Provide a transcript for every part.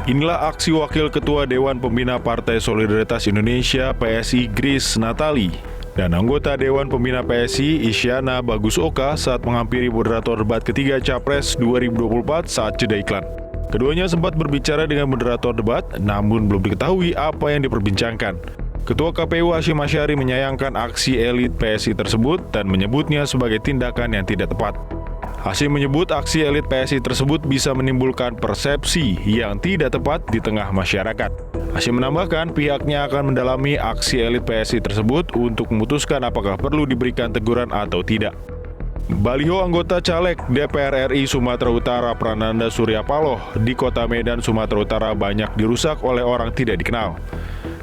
Inilah aksi Wakil Ketua Dewan Pembina Partai Solidaritas Indonesia PSI Grace Natali dan anggota Dewan Pembina PSI Isyana Bagus Oka saat menghampiri moderator debat ketiga Capres 2024 saat jeda iklan. Keduanya sempat berbicara dengan moderator debat, namun belum diketahui apa yang diperbincangkan. Ketua KPU Hasyim Asyari menyayangkan aksi elit PSI tersebut dan menyebutnya sebagai tindakan yang tidak tepat. Hasyim menyebut aksi elit PSI tersebut bisa menimbulkan persepsi yang tidak tepat di tengah masyarakat. Hasyim menambahkan pihaknya akan mendalami aksi elit PSI tersebut untuk memutuskan apakah perlu diberikan teguran atau tidak. Baliho anggota caleg DPR RI Sumatera Utara Prananda Surya Paloh di Kota Medan, Sumatera Utara banyak dirusak oleh orang tidak dikenal.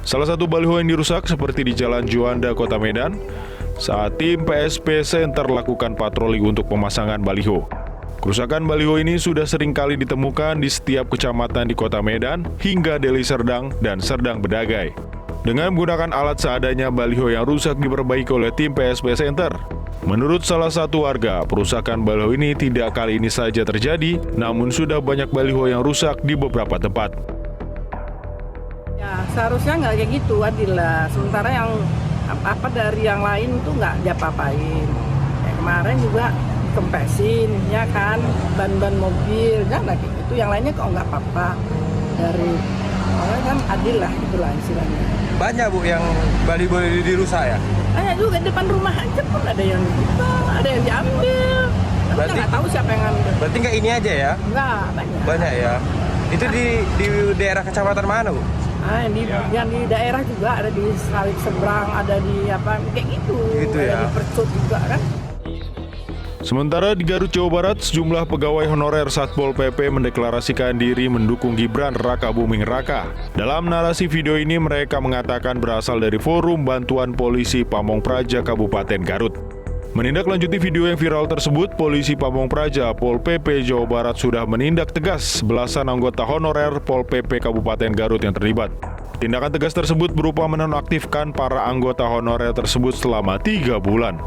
Salah satu baliho yang dirusak seperti di Jalan Juanda, Kota Medan, saat tim PSP Center lakukan patroli untuk pemasangan baliho. Kerusakan baliho ini sudah sering kali ditemukan di setiap kecamatan di Kota Medan hingga Deli Serdang dan Serdang Bedagai. Dengan menggunakan alat seadanya, baliho yang rusak diperbaiki oleh tim PSP Center. Menurut salah satu warga, perusakan baliho ini tidak kali ini saja terjadi, namun sudah banyak baliho yang rusak di beberapa tempat. Ya, seharusnya nggak kayak gitu, adil lah. Sementara yang apa dari yang lain tuh nggak diapa-apain. Kemarin juga dikempesin, ya kan, ban-ban mobil, kan kayak gitu. Yang lainnya kok nggak apa-apa. Dari orang kan adil lah, itulah istilahnya. Banyak Bu yang baliho dirusak ya? Banyak juga depan rumah aja pun ada yang ada yang diambil. Berarti nggak tahu siapa yang ngambil. Berarti nggak ini aja ya? Nggak, banyak. Banyak ya. Itu di daerah kecamatan mana Bu? Yang di daerah juga ada di Salik Seberang, ada di apa kayak gitu. Gitu ya. Ada di Percut juga kan. Sementara di Garut, Jawa Barat, sejumlah pegawai honorer Satpol PP mendeklarasikan diri mendukung Gibran Raka Buming Raka. Dalam narasi video ini mereka mengatakan berasal dari Forum Bantuan Polisi Pamong Praja Kabupaten Garut. Menindaklanjuti video yang viral tersebut, Polisi Pamong Praja Pol PP Jawa Barat sudah menindak tegas belasan anggota honorer Pol PP Kabupaten Garut yang terlibat. Tindakan tegas tersebut berupa menonaktifkan para anggota honorer tersebut selama 3 bulan.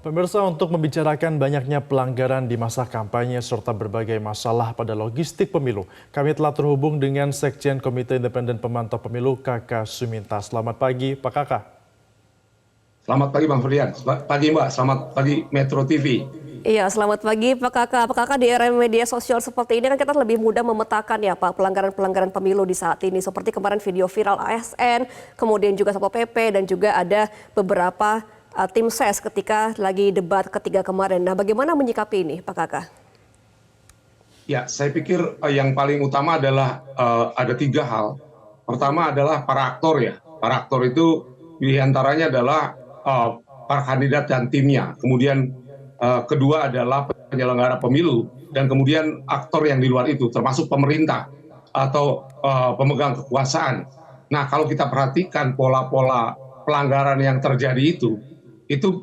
Pemirsa, untuk membicarakan banyaknya pelanggaran di masa kampanye serta berbagai masalah pada logistik pemilu, kami telah terhubung dengan Sekjen Komite Independen Pemantau Pemilu, Kaka Suminta. Selamat pagi, Pak Kaka. Selamat pagi Bang Ferdian, selamat pagi Mbak, selamat pagi Metro TV. Iya, selamat pagi Pak Kaka. Pak Kaka, di era media sosial seperti ini kan kita lebih mudah memetakan ya Pak pelanggaran-pelanggaran pemilu di saat ini. Seperti kemarin video viral ASN, kemudian juga Satpol PP dan juga ada beberapa tim ses ketika lagi debat ketiga kemarin. Nah, bagaimana menyikapi ini Pak Kaka? Ya, saya pikir yang paling utama adalah ada 3 hal. Pertama adalah para aktor ya. Para aktor itu diantaranya adalah para kandidat dan timnya. Kemudian kedua adalah penyelenggara pemilu. Dan kemudian aktor yang di luar itu, termasuk pemerintah atau pemegang kekuasaan. Nah, kalau kita perhatikan pola-pola pelanggaran yang terjadi itu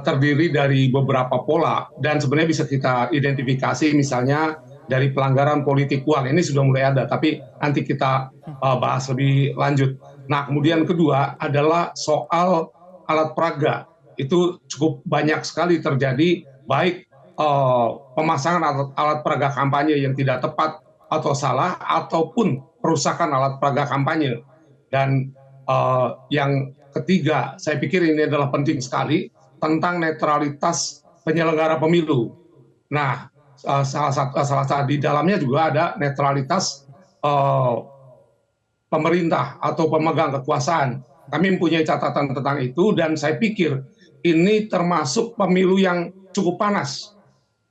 terdiri dari beberapa pola. Dan sebenarnya bisa kita identifikasi misalnya dari pelanggaran politik uang. Ini sudah mulai ada, tapi nanti kita bahas lebih lanjut. Nah, kemudian kedua adalah soal alat peraga. Itu cukup banyak sekali terjadi, baik pemasangan alat peraga kampanye yang tidak tepat atau salah, ataupun perusakan alat peraga kampanye. Dan yang ketiga, saya pikir ini adalah penting sekali, tentang netralitas penyelenggara pemilu. Nah, salah satu di dalamnya juga ada netralitas pemerintah atau pemegang kekuasaan. Kami mempunyai catatan tentang itu, dan saya pikir ini termasuk pemilu yang cukup panas.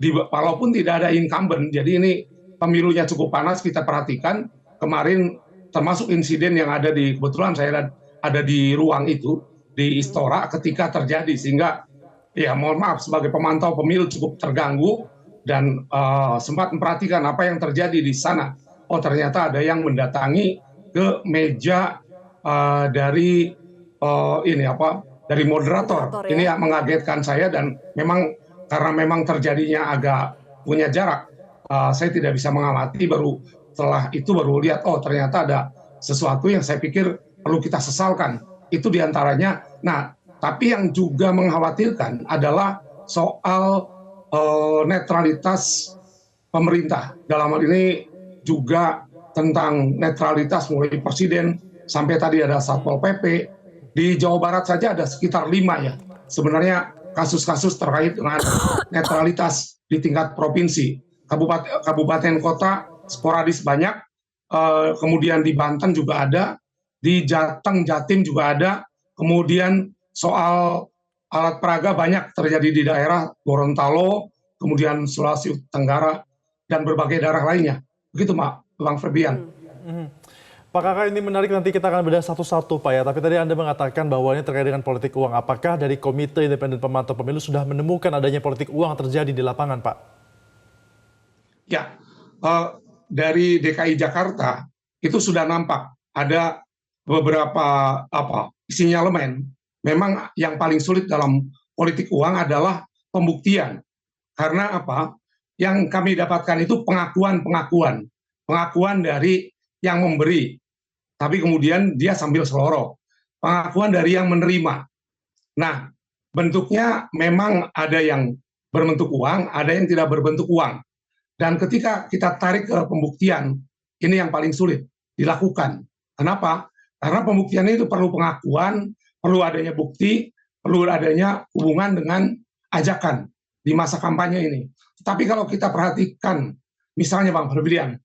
Walaupun tidak ada incumbent, jadi ini pemilunya cukup panas. Kita perhatikan kemarin termasuk insiden yang ada kebetulan saya ada di ruang itu, di Istora ketika terjadi, sehingga ya mohon maaf sebagai pemantau pemilu cukup terganggu dan sempat memperhatikan apa yang terjadi di sana. Oh, ternyata ada yang mendatangi ke meja dari dari moderator. Ini yang mengagetkan saya, dan memang karena memang terjadinya agak punya jarak, saya tidak bisa mengamati. Baru setelah itu baru lihat, oh ternyata ada sesuatu yang saya pikir perlu kita sesalkan. Itu diantaranya. Nah, tapi yang juga mengkhawatirkan adalah soal netralitas pemerintah. Dalam hal ini juga tentang netralitas mulai presiden sampai tadi ada Satpol PP. Di Jawa Barat saja ada sekitar 5 ya. Sebenarnya kasus-kasus terkait dengan netralitas di tingkat provinsi. Kabupaten kota sporadis banyak, kemudian di Banten juga ada, di Jateng, Jatim juga ada, kemudian soal alat peraga banyak terjadi di daerah Gorontalo, kemudian Sulawesi Tenggara, dan berbagai daerah lainnya. Begitu, Bang Ferdian. Pak Kakak, ini menarik, nanti kita akan bedah satu-satu Pak ya. Tapi tadi Anda mengatakan bahwa ini terkait dengan politik uang. Apakah dari Komite Independen Pemantau Pemilu sudah menemukan adanya politik uang terjadi di lapangan, Pak? Ya, dari DKI Jakarta itu sudah nampak ada beberapa sinyalemen. Memang yang paling sulit dalam politik uang adalah pembuktian. Karena apa? Yang kami dapatkan itu pengakuan dari yang memberi, tapi kemudian dia sambil seloroh. Pengakuan dari yang menerima. Nah, bentuknya memang ada yang berbentuk uang, ada yang tidak berbentuk uang. Dan ketika kita tarik ke pembuktian, ini yang paling sulit dilakukan. Kenapa? Karena pembuktian itu perlu pengakuan, perlu adanya bukti, perlu adanya hubungan dengan ajakan di masa kampanye ini. Tapi kalau kita perhatikan, misalnya Bang Ferdian,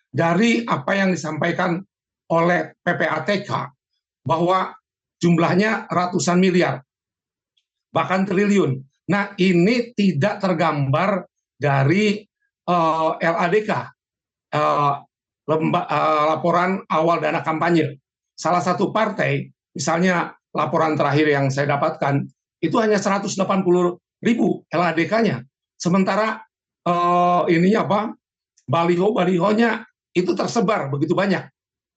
dari apa yang disampaikan oleh PPATK, bahwa jumlahnya ratusan miliar, bahkan triliun. Nah, ini tidak tergambar dari LADK, laporan awal dana kampanye. Salah satu partai, misalnya laporan terakhir yang saya dapatkan, itu hanya 180.000 LADK-nya. Sementara baliho-balihonya itu tersebar begitu banyak.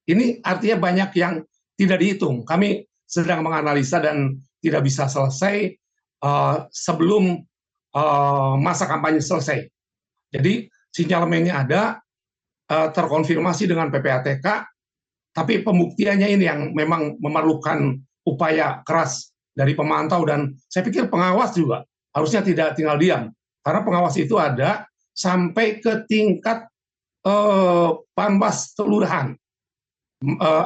Ini artinya banyak yang tidak dihitung. Kami sedang menganalisa dan tidak bisa selesai sebelum masa kampanye selesai. Jadi sinyalemennya ada, terkonfirmasi dengan PPATK, tapi pembuktiannya ini yang memang memerlukan upaya keras dari pemantau, dan saya pikir pengawas juga harusnya tidak tinggal diam, karena pengawas itu ada sampai ke tingkat Panwas kelurahan.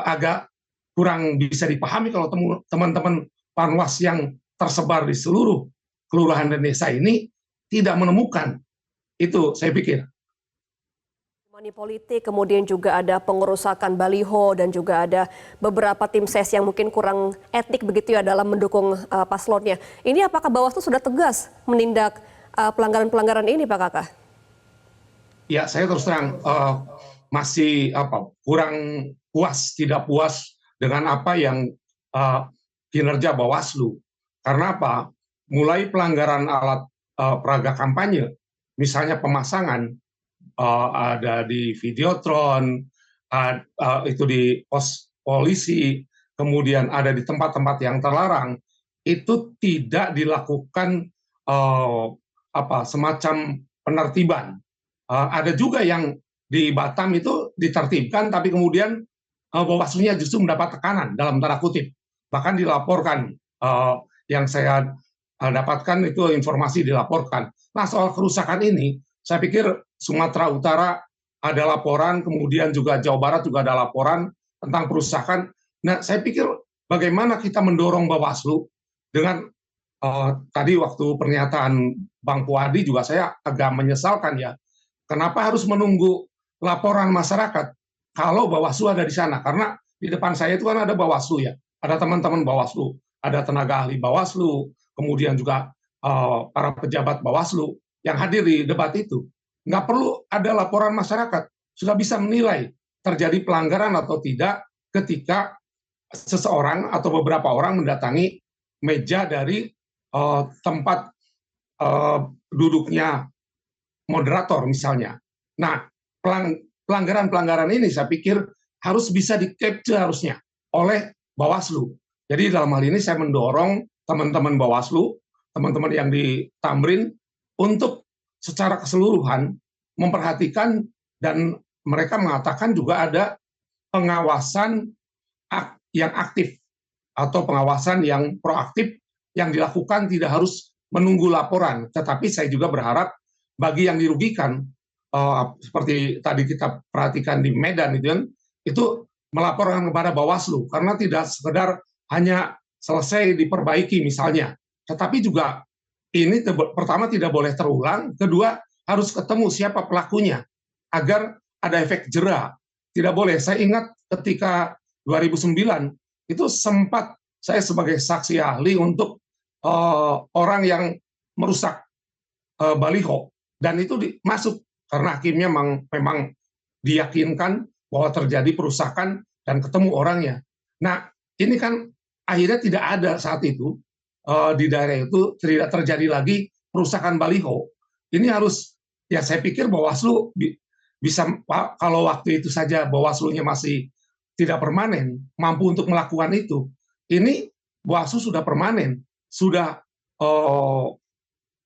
Agak kurang bisa dipahami kalau teman-teman Panwas yang tersebar di seluruh kelurahan dan desa ini tidak menemukan. Itu saya pikir. Money politik, kemudian juga ada pengerusakan baliho, dan juga ada beberapa tim ses yang mungkin kurang etik begitu ya dalam mendukung paslonnya. Ini apakah Bawaslu sudah tegas menindak pelanggaran-pelanggaran ini, Pak Kakak? Ya, saya terus terang masih kurang puas, tidak puas dengan apa yang kinerja Bawaslu. Karena apa? Mulai pelanggaran alat peraga kampanye, misalnya pemasangan, ada di Videotron, itu di pos polisi, kemudian ada di tempat-tempat yang terlarang, itu tidak dilakukan semacam penertiban. Ada juga yang di Batam itu ditertibkan, tapi kemudian Bawaslu-nya justru mendapat tekanan dalam tanda kutip. Bahkan dilaporkan, yang saya dapatkan itu informasi dilaporkan. Nah, soal kerusakan ini, saya pikir Sumatera Utara ada laporan, kemudian juga Jawa Barat juga ada laporan tentang perusakan. Nah, saya pikir bagaimana kita mendorong Bawaslu dengan tadi waktu pernyataan Bang Puadi juga saya agak menyesalkan ya. Kenapa harus menunggu laporan masyarakat kalau Bawaslu ada di sana? Karena di depan saya itu kan ada Bawaslu ya, ada teman-teman Bawaslu, ada tenaga ahli Bawaslu, kemudian juga para pejabat Bawaslu yang hadir di debat itu. Nggak perlu ada laporan masyarakat, sudah bisa menilai terjadi pelanggaran atau tidak ketika seseorang atau beberapa orang mendatangi meja dari tempat duduknya moderator misalnya. Nah, pelanggaran-pelanggaran ini saya pikir harus bisa di-capture harusnya oleh Bawaslu. Jadi dalam hal ini saya mendorong teman-teman Bawaslu, teman-teman yang di Tamrin, untuk secara keseluruhan memperhatikan, dan mereka mengatakan juga ada pengawasan yang aktif atau pengawasan yang proaktif yang dilakukan tidak harus menunggu laporan. Tetapi saya juga berharap bagi yang dirugikan, seperti tadi kita perhatikan di Medan itu melaporkan kepada Bawaslu karena tidak sekedar hanya selesai diperbaiki misalnya, tetapi juga ini pertama tidak boleh terulang, kedua harus ketemu siapa pelakunya agar ada efek jera. Tidak boleh. Saya ingat ketika 2009 itu sempat saya sebagai saksi ahli untuk orang yang merusak baliho, dan itu masuk karena hakimnya memang diyakinkan bahwa terjadi perusakan dan ketemu orangnya. Nah, ini kan akhirnya tidak ada saat itu di daerah itu tidak terjadi lagi perusakan baliho. Ini harus, ya saya pikir Bawaslu bisa, kalau waktu itu saja Bawaslu-nya masih tidak permanen, mampu untuk melakukan itu. Ini Bawaslu sudah permanen, sudah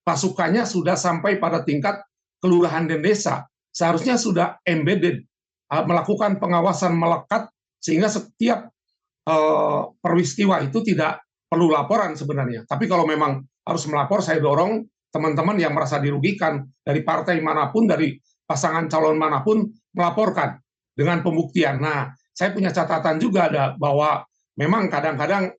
pasukannya sudah sampai pada tingkat kelurahan dan desa. Seharusnya sudah embedded, melakukan pengawasan melekat sehingga setiap peristiwa itu tidak perlu laporan sebenarnya. Tapi kalau memang harus melapor, saya dorong teman-teman yang merasa dirugikan dari partai manapun, dari pasangan calon manapun, melaporkan dengan pembuktian. Nah, saya punya catatan juga ada bahwa memang kadang-kadang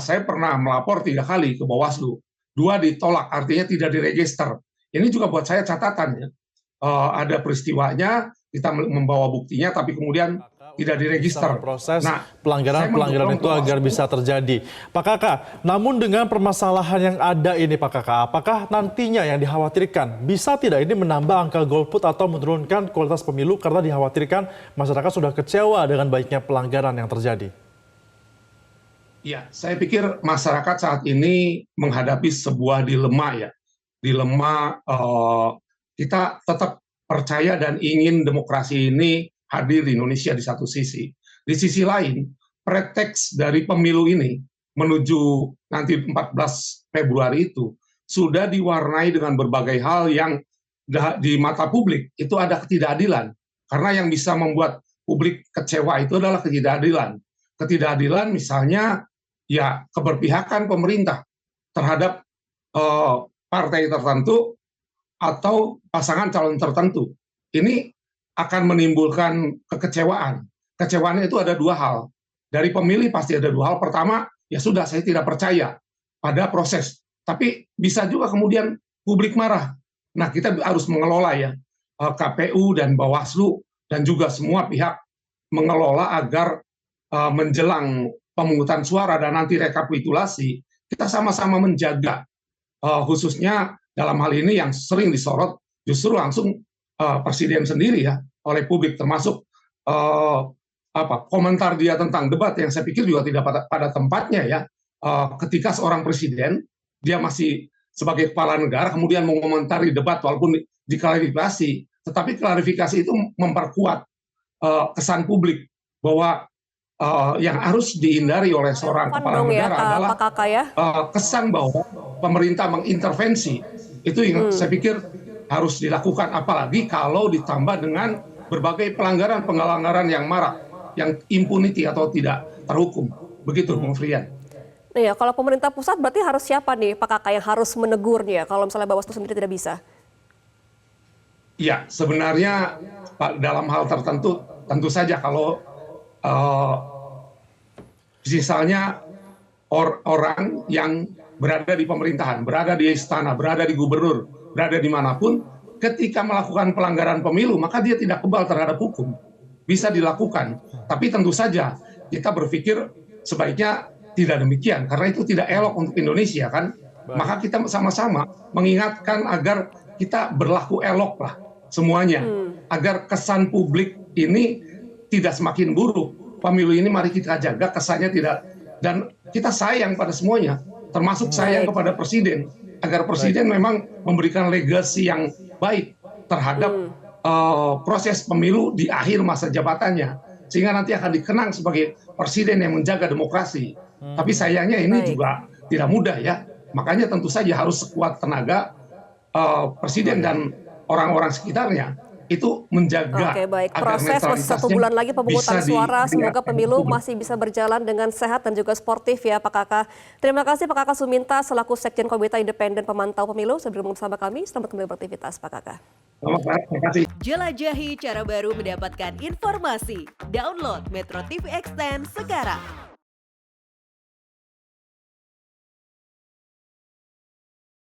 saya pernah melapor 3 kali ke Bawaslu, 2 ditolak, artinya tidak diregister. Ini juga buat saya catatan ya. Ada peristiwanya, kita membawa buktinya, tapi kemudian tidak diregister. Proses Nah, pelanggaran itu agar bisa terjadi. Pak Kakak, namun dengan permasalahan yang ada ini Pak Kakak, apakah nantinya yang dikhawatirkan bisa tidak ini menambah angka golput atau menurunkan kualitas pemilu karena dikhawatirkan masyarakat sudah kecewa dengan banyaknya pelanggaran yang terjadi? Ya, saya pikir masyarakat saat ini menghadapi sebuah dilema ya. Dilema kita tetap percaya dan ingin demokrasi ini hadir di Indonesia di satu sisi. Di sisi lain, preteks dari pemilu ini menuju nanti 14 Februari itu sudah diwarnai dengan berbagai hal yang di mata publik itu ada ketidakadilan. Karena yang bisa membuat publik kecewa itu adalah ketidakadilan. Ketidakadilan misalnya ya keberpihakan pemerintah terhadap partai tertentu atau pasangan calon tertentu. Ini akan menimbulkan kekecewaan. Kecewaannya itu ada 2 hal. Dari pemilih pasti ada 2 hal. Pertama, ya sudah saya tidak percaya pada proses. Tapi bisa juga kemudian publik marah. Nah, kita harus mengelola ya, KPU dan Bawaslu dan juga semua pihak mengelola agar menjelang pemungutan suara dan nanti rekapitulasi, kita sama-sama menjaga, khususnya dalam hal ini yang sering disorot justru langsung Presiden sendiri ya, oleh publik, termasuk komentar dia tentang debat yang saya pikir juga tidak pada tempatnya ya. Ketika seorang presiden dia masih sebagai kepala negara kemudian mengomentari debat walaupun diklarifikasi, tetapi klarifikasi itu memperkuat kesan publik bahwa yang harus dihindari oleh seorang kepala negara adalah kesan bahwa pemerintah mengintervensi. Itu yang saya pikir harus dilakukan, apalagi kalau ditambah dengan berbagai pelanggaran yang marak, yang impunity atau tidak terhukum. Begitu, Bung Frian. Iya, kalau pemerintah pusat berarti harus siapa nih Pak Kakak yang harus menegurnya kalau misalnya Bawaslu sendiri tidak bisa? Ya, sebenarnya dalam hal tertentu tentu saja kalau misalnya orang yang berada di pemerintahan, berada di istana, berada di gubernur, berada dimanapun, ketika melakukan pelanggaran pemilu, maka dia tidak kebal terhadap hukum. Bisa dilakukan. Tapi tentu saja kita berpikir sebaiknya tidak demikian, karena itu tidak elok untuk Indonesia kan. Maka kita sama-sama mengingatkan agar kita berlaku elok lah semuanya. Agar kesan publik ini tidak semakin buruk. Pemilu ini mari kita jaga kesannya tidak. Dan kita sayang pada semuanya, termasuk sayang kepada Presiden. Agar Presiden memang memberikan legasi yang baik terhadap proses pemilu di akhir masa jabatannya. Sehingga nanti akan dikenang sebagai Presiden yang menjaga demokrasi. Tapi sayangnya ini juga tidak mudah ya. Makanya tentu saja harus sekuat tenaga Presiden dan orang-orang sekitarnya itu menjaga. Oke, baik. Proses masih 1 bulan lagi pemungutan suara. Semoga pemilu masih bisa berjalan dengan sehat dan juga sportif ya Pak Kakak. Terima kasih Pak Kakak Suminta selaku Sekjen Komite Independen Pemantau Pemilu sudah bergabung bersama kami. Selamat kembali beraktivitas Pak Kakak. Terima kasih. Jelajahi cara baru mendapatkan informasi. Download Metro TV Extend sekarang.